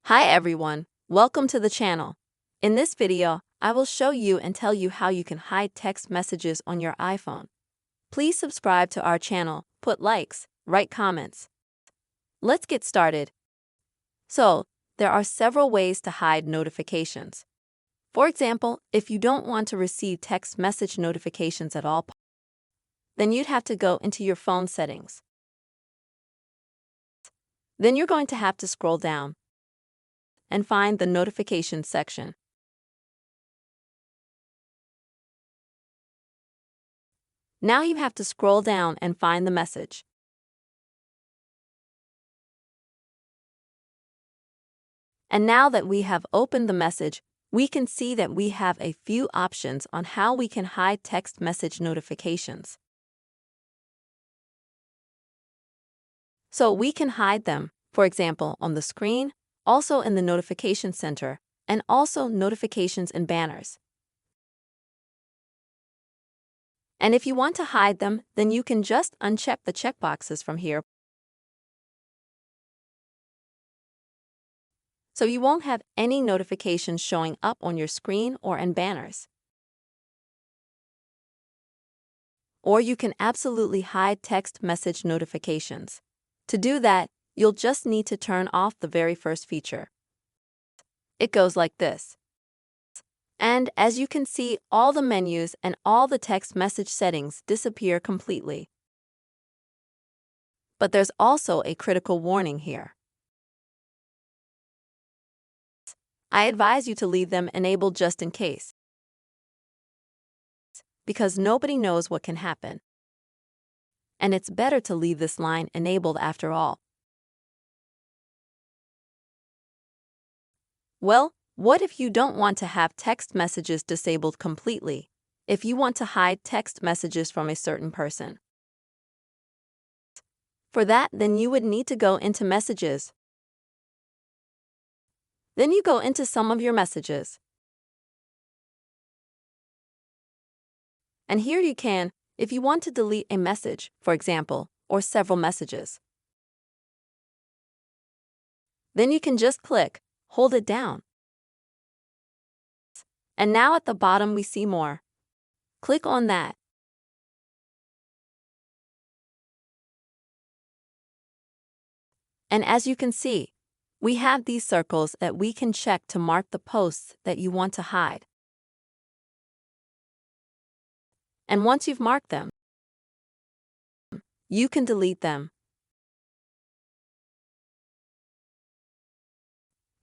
Hi everyone, welcome to the channel. In this video, I will show you and tell you how you can hide text messages on your iPhone. Please subscribe to our channel, put likes, write comments. Let's get started. So, there are several ways to hide notifications. For example, if you don't want to receive text message notifications at all, then you'd have to go into your phone settings. Then you're going to have to scroll down and find the notifications section. Now you have to scroll down and find the message. And now that we have opened the message, we can see that we have a few options on how we can hide text message notifications. So we can hide them, for example, on the screen, also in the notification center, and also notifications and banners. And if you want to hide them, then you can just uncheck the checkboxes from here. So you won't have any notifications showing up on your screen or in banners. Or you can absolutely hide text message notifications. To do that, you'll just need to turn off the very first feature. It goes like this. And as you can see, all the menus and all the text message settings disappear completely. But there's also a critical warning here. I advise you to leave them enabled just in case, because nobody knows what can happen. And it's better to leave this line enabled after all. Well, what if you don't want to have text messages disabled completely? If you want to hide text messages from a certain person. For that, then you would need to go into Messages. Then you go into some of your messages. And here you can, if you want to delete a message, for example, or several messages. Then you can just click, hold it down. And now at the bottom we see More. Click on that. And as you can see, we have these circles that we can check to mark the posts that you want to hide. And once you've marked them, you can delete them.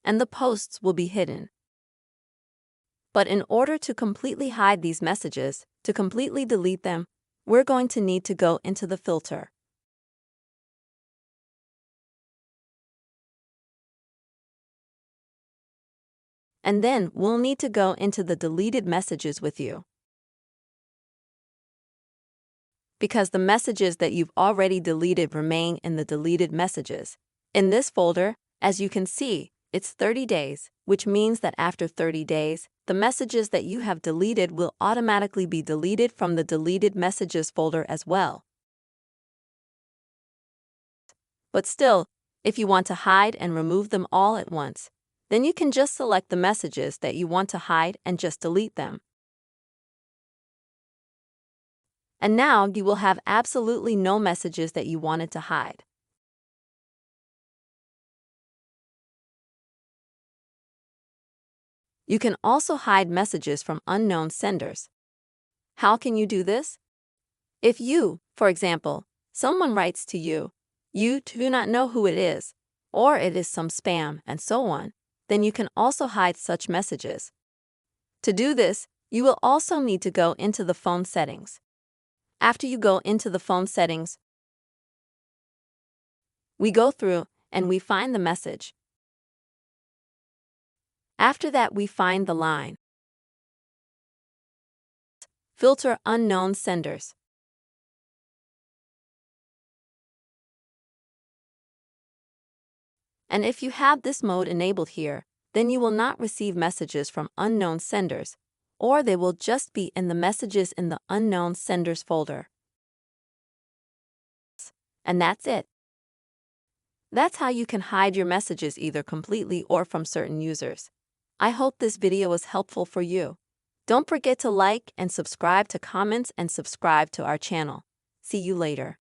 And the posts will be hidden. But in order to completely hide these messages, to completely delete them, we're going to need to go into the filter. And then we'll need to go into the deleted messages with you. Because the messages that you've already deleted remain in the deleted messages. In this folder, as you can see, it's 30 days, which means that after 30 days, the messages that you have deleted will automatically be deleted from the deleted messages folder as well. But still, if you want to hide and remove them all at once, then you can just select the messages that you want to hide and just delete them. And now you will have absolutely no messages that you wanted to hide. You can also hide messages from unknown senders. How can you do this? If you, for example, someone writes to you, you do not know who it is, or it is some spam and so on, then you can also hide such messages. To do this, you will also need to go into the phone settings. After you go into the phone settings, we go through and we find the message. After that, we find the line. Filter unknown senders. And if you have this mode enabled here, then you will not receive messages from unknown senders, or they will just be in the messages in the unknown senders folder. And that's it. That's how you can hide your messages either completely or from certain users. I hope this video was helpful for you. Don't forget to like and subscribe to comments and subscribe to our channel. See you later.